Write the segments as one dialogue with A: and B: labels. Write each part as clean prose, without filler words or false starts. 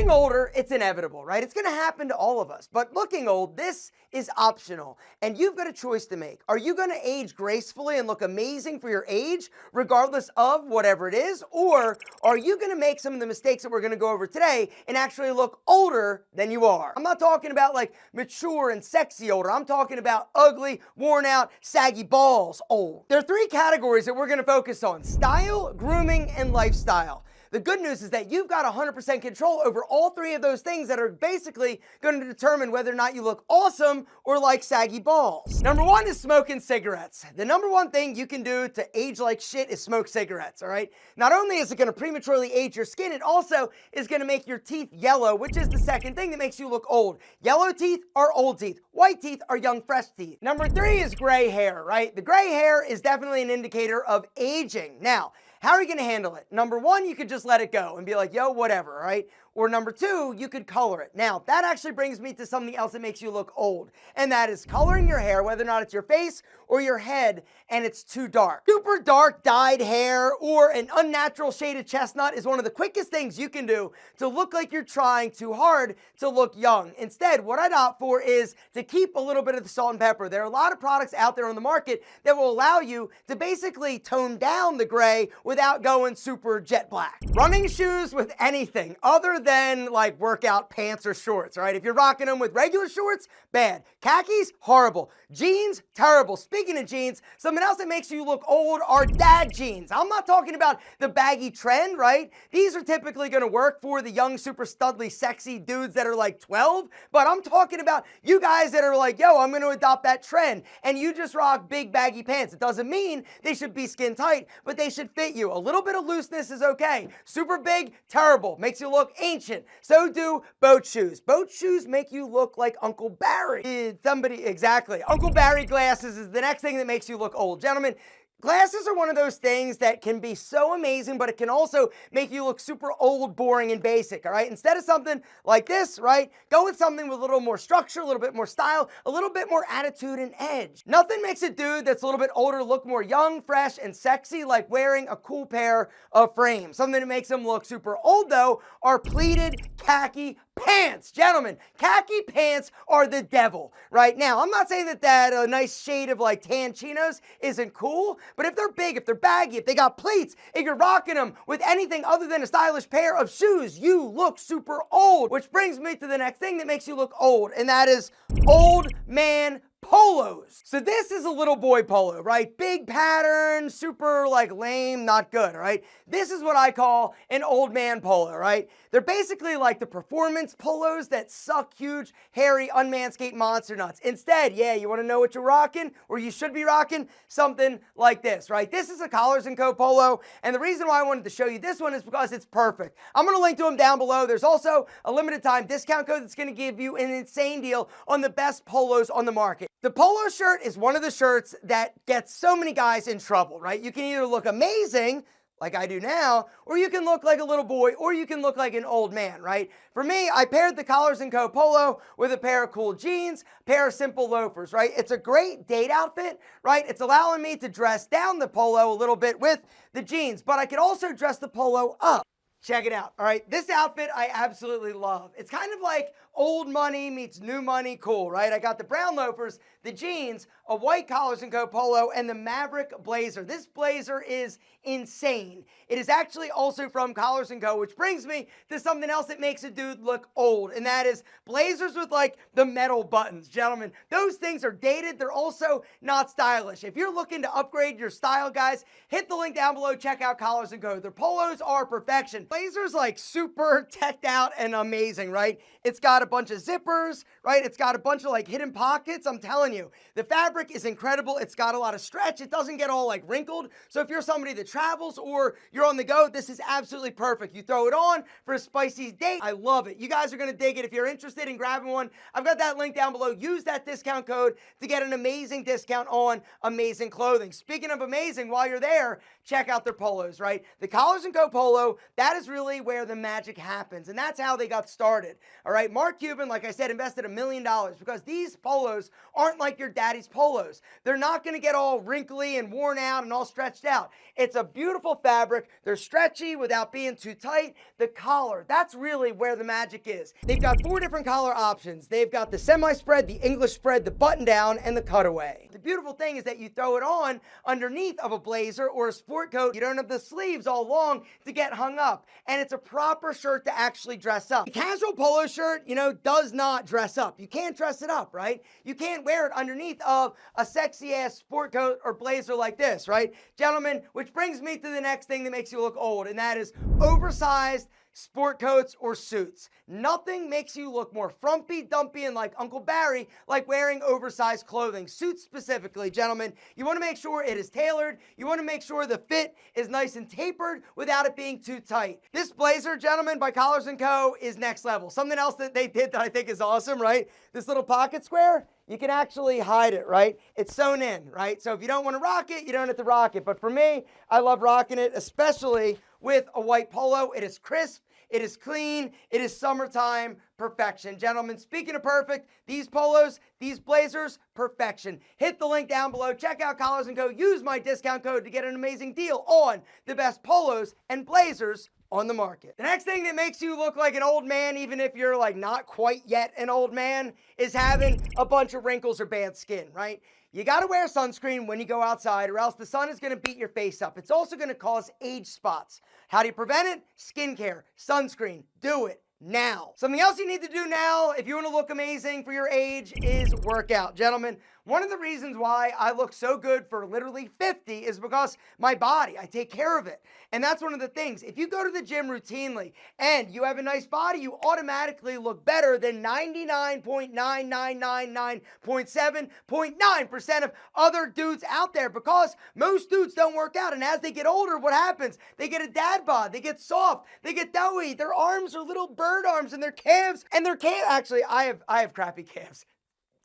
A: Getting older, it's inevitable, right? It's going to happen to all of us. But looking old, this is optional. And you've got a choice to make. Are you going to age gracefully and look amazing for your age, regardless of whatever it is? Or are you going to make some of the mistakes that we're going to go over today and actually look older than you are? I'm not talking about like mature and sexy older. I'm talking about ugly, worn out, saggy balls old. There are three categories that we're going to focus on: style, grooming, and lifestyle. The good news is that you've got 100% control over all three of those things that are basically going to determine whether or not you look awesome or like saggy balls. Number one is smoking cigarettes. The number one thing you can do to age like shit is smoke cigarettes, all right? Not only is it going to prematurely age your skin, it also is going to make your teeth yellow, which is the second thing that makes you look old. Yellow teeth are old teeth. White teeth are young, fresh teeth. Number three is gray hair, right? The gray hair is definitely an indicator of aging. Now, how are you going to handle it? Number one, you could just let it go and be like, yo, whatever, right? Or number two, you could color it. Now, that actually brings me to something else that makes you look old, and that is coloring your hair, whether or not it's your face or your head, and it's too dark. Super dark dyed hair or an unnatural shaded chestnut is one of the quickest things you can do to look like you're trying too hard to look young. Instead, what I'd opt for is to keep a little bit of the salt and pepper. There are a lot of products out there on the market that will allow you to basically tone down the gray without going super jet black. Running shoes with anything other than like workout pants or shorts, right? If you're rocking them with regular shorts, bad. Khakis, horrible. Jeans, terrible. Speaking of jeans, something else that makes you look old are dad jeans. I'm not talking about the baggy trend, right? These are typically going to work for the young, super studly, sexy dudes that are like 12, but I'm talking about you guys that are like, yo, I'm going to adopt that trend, and you just rock big baggy pants. It doesn't mean they should be skin tight, but they should fit you. A little bit of looseness is okay. Super big, terrible. Makes you look ancient. So do boat shoes. Boat shoes make you look like Uncle Barry. Exactly. Uncle Barry glasses is the next thing that makes you look old. Gentlemen, glasses are one of those things that can be so amazing, but it can also make you look super old, boring, and basic, all right? Instead of something like this, right, go with something with a little more structure, a little bit more style, a little bit more attitude and edge. Nothing makes a dude that's a little bit older look more young, fresh, and sexy like wearing a cool pair of frames. Something that makes them look super old, though, are pleated khaki pants. Gentlemen, khaki pants are the devil. Right now, I'm not saying that a nice shade of like tan chinos isn't cool, but if they're big, if they're baggy, if they got pleats, if you're rocking them with anything other than a stylish pair of shoes, you look super old. Which brings me to the next thing that makes you look old, and that is old man polos. So this is a little boy polo, right? Big pattern, super like lame, not good, right? This is what I call an old man polo, right? They're basically like the performance polos that suck huge, hairy, unmanscaped monster nuts. Instead, yeah, you want to know what you're rocking, or you should be rocking? Something like this, right? This is a Collars & Co. polo, and the reason why I wanted to show you this one is because it's perfect. I'm going to link to them down below. There's also a limited time discount code that's going to give you an insane deal on the best polos on the market. The polo shirt is one of the shirts that gets so many guys in trouble, right? You can either look amazing, like I do now, or you can look like a little boy, or you can look like an old man, right? For me, I paired the Collars & Co. polo with a pair of cool jeans, pair of simple loafers, right? It's a great date outfit, right? It's allowing me to dress down the polo a little bit with the jeans, but I could also dress the polo up. Check it out, all right? This outfit I absolutely love. It's kind of like old money meets new money cool, right? I got the brown loafers, the jeans, a white Collars & Co. polo, and the Maverick Blazer. This blazer is insane. It is actually also from Collars & Co., which brings me to something else that makes a dude look old, and that is blazers with like the metal buttons. Gentlemen, those things are dated. They're also not stylish. If you're looking to upgrade your style, guys, hit the link down below. Check out Collars & Co. Their polos are perfection. Blazers like super teched out and amazing, right? It's got a bunch of zippers, right? It's got a bunch of like hidden pockets. I'm telling you, the fabric is incredible. It's got a lot of stretch. It doesn't get all like wrinkled. So if you're somebody that travels or you're on the go, this is absolutely perfect. You throw it on for a spicy date. I love it. You guys are going to dig it. If you're interested in grabbing one, I've got that link down below. Use that discount code to get an amazing discount on amazing clothing. Speaking of amazing, while you're there, check out their polos, right? The Collars & Co. polo, that That is really where the magic happens, and that's how they got started. All right, Mark Cuban, like I said, invested $1 million because these polos aren't like your daddy's polos. They're not going to get all wrinkly and worn out and all stretched out. It's a beautiful fabric. They're stretchy without being too tight. The collar, that's really where the magic is. They've got 4 different collar options. They've got the semi-spread, the English spread, the button down, and the cutaway. The beautiful thing is that you throw it on underneath of a blazer or a sport coat. You don't have the sleeves all long to get hung up, and it's a proper shirt to actually dress up. A casual polo shirt, does not dress up. You can't dress it up, right? You can't wear it underneath of a sexy ass sport coat or blazer like this, right? Gentlemen, which brings me to the next thing that makes you look old, and that is oversized sport coats or suits. Nothing makes you look more frumpy, dumpy, and like Uncle Barry like wearing oversized clothing. Suits specifically, gentlemen, you want to make sure it is tailored. You want to make sure the fit is nice and tapered without it being too tight. This blazer, gentlemen, by Collars & Co. is next level. Something else that they did that I think is awesome, right? This little pocket square, you can actually hide it, right? It's sewn in, right? So if you don't want to rock it, you don't have to rock it. But for me, I love rocking it, especially with a white polo. It is crisp. It is clean. It is summertime perfection. Gentlemen, speaking of perfect, these polos, these blazers, perfection. Hit the link down below. Check out Collars & Co. Use my discount code to get an amazing deal on the best polos and blazers on the market. The next thing that makes you look like an old man, even if you're like not quite yet an old man, is having a bunch of wrinkles or bad skin, right? You got to wear sunscreen when you go outside, or else the sun is going to beat your face up. It's also going to cause age spots. How do you prevent it? Skincare, sunscreen, do it now. Something else you need to do now if you want to look amazing for your age is work out. Gentlemen, one of the reasons why I look so good for literally 50 is because my body, I take care of it. And that's one of the things. If you go to the gym routinely and you have a nice body, you automatically look better than 99.9999.7.9% of other dudes out there, because most dudes don't work out. And as they get older, what happens? They get a dad bod, they get soft, they get doughy, their arms are little bird arms, and their calves, actually, I have crappy calves.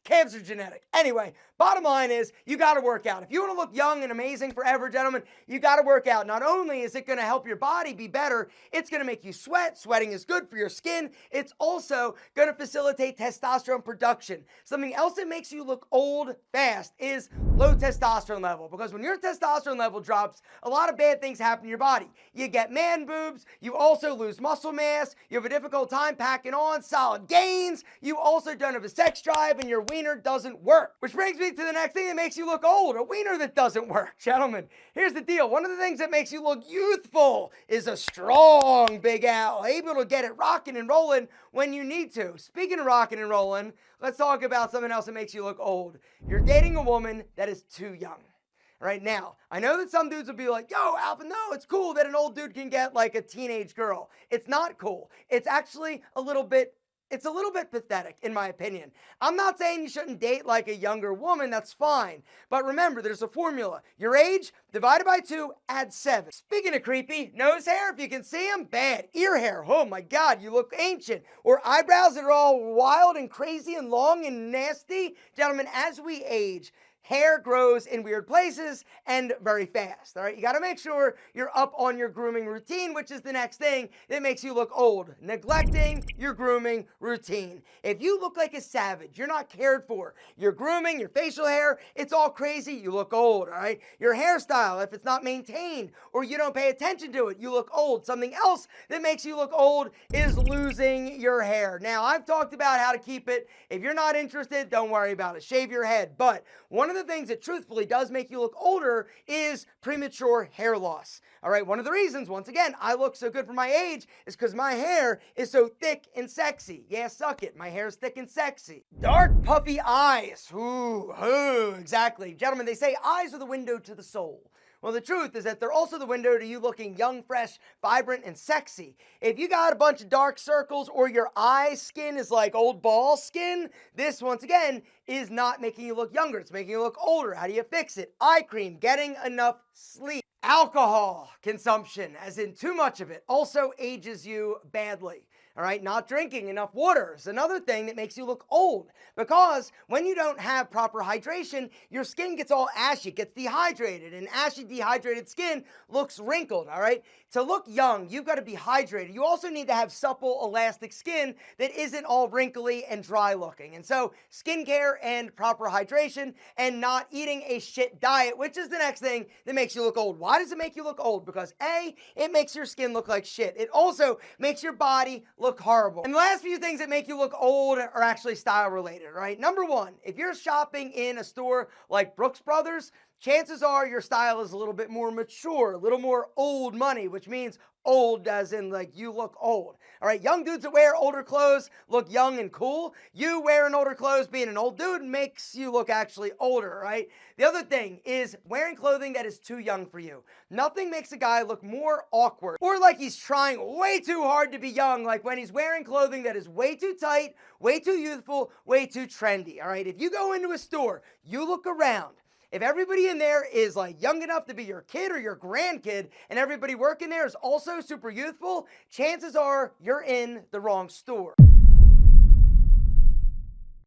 A: Calves are genetic. Anyway, bottom line is you got to work out. If you want to look young and amazing forever, gentlemen, you got to work out. Not only is it going to help your body be better, it's going to make you sweat. Sweating is good for your skin. It's also going to facilitate testosterone production. Something else that makes you look old fast is low testosterone level, because when your testosterone level drops, a lot of bad things happen in your body. You get man boobs. You also lose muscle mass. You have a difficult time packing on solid gains. You also don't have a sex drive, and your wiener doesn't work. Which brings me to the next thing that makes you look old, a wiener that doesn't work. Gentlemen, here's the deal. One of the things that makes you look youthful is a strong Big Al, able to get it rocking and rolling when you need to. Speaking of rocking and rolling, let's talk about something else that makes you look old. You're dating a woman that is too young. Right now, I know that some dudes will be like, yo, Alpha, no, it's cool that an old dude can get like a teenage girl. It's not cool. It's actually a little bit pathetic, in my opinion. I'm not saying you shouldn't date like a younger woman, that's fine. But remember, there's a formula. Your age divided by 2, add 7. Speaking of creepy, nose hair, if you can see them, bad. Ear hair, oh my God, you look ancient. Or eyebrows that are all wild and crazy and long and nasty. Gentlemen, as we age, hair grows in weird places and very fast, all right? You got to make sure you're up on your grooming routine, which is the next thing that makes you look old. Neglecting your grooming routine. If you look like a savage, you're not cared for. Your grooming, your facial hair, it's all crazy, you look old, all right? Your hairstyle, if it's not maintained or you don't pay attention to it, you look old. Something else that makes you look old is losing your hair. Now, I've talked about how to keep it. If you're not interested, don't worry about it. Shave your head. But one of the things that truthfully does make you look older is premature hair loss. All right, one of the reasons, once again, I look so good for my age is because my hair is so thick and sexy. Yeah, suck it. My hair is thick and sexy. Dark, puffy eyes. Ooh, exactly. Gentlemen, they say eyes are the window to the soul. Well, the truth is that they're also the window to you looking young, fresh, vibrant, and sexy. If you got a bunch of dark circles or your eye skin is like old ball skin, this, once again, is not making you look younger. It's making you look older. How do you fix it? Eye cream, getting enough sleep. Alcohol consumption, as in too much of it, also ages you badly. All right, not drinking enough water is another thing that makes you look old, because when you don't have proper hydration, your skin gets all ashy, gets dehydrated, and ashy, dehydrated skin looks wrinkled. All right, to look young, you've got to be hydrated. You also need to have supple, elastic skin that isn't all wrinkly and dry looking. And so, skincare and proper hydration, and not eating a shit diet, which is the next thing that makes you look old. Why does it make you look old? Because A, it makes your skin look like shit. It also makes your body look horrible. And the last few things that make you look old are actually style related, right? Number one, if you're shopping in a store like Brooks Brothers, chances are your style is a little bit more mature, a little more old money, which means old as in like you look old. All right, young dudes that wear older clothes look young and cool. You wearing older clothes, being an old dude, makes you look actually older, right? The other thing is wearing clothing that is too young for you. Nothing makes a guy look more awkward or like he's trying way too hard to be young, like when he's wearing clothing that is way too tight, way too youthful, way too trendy. All right, if you go into a store, you look around. If everybody in there is like young enough to be your kid or your grandkid, and everybody working there is also super youthful, chances are you're in the wrong store.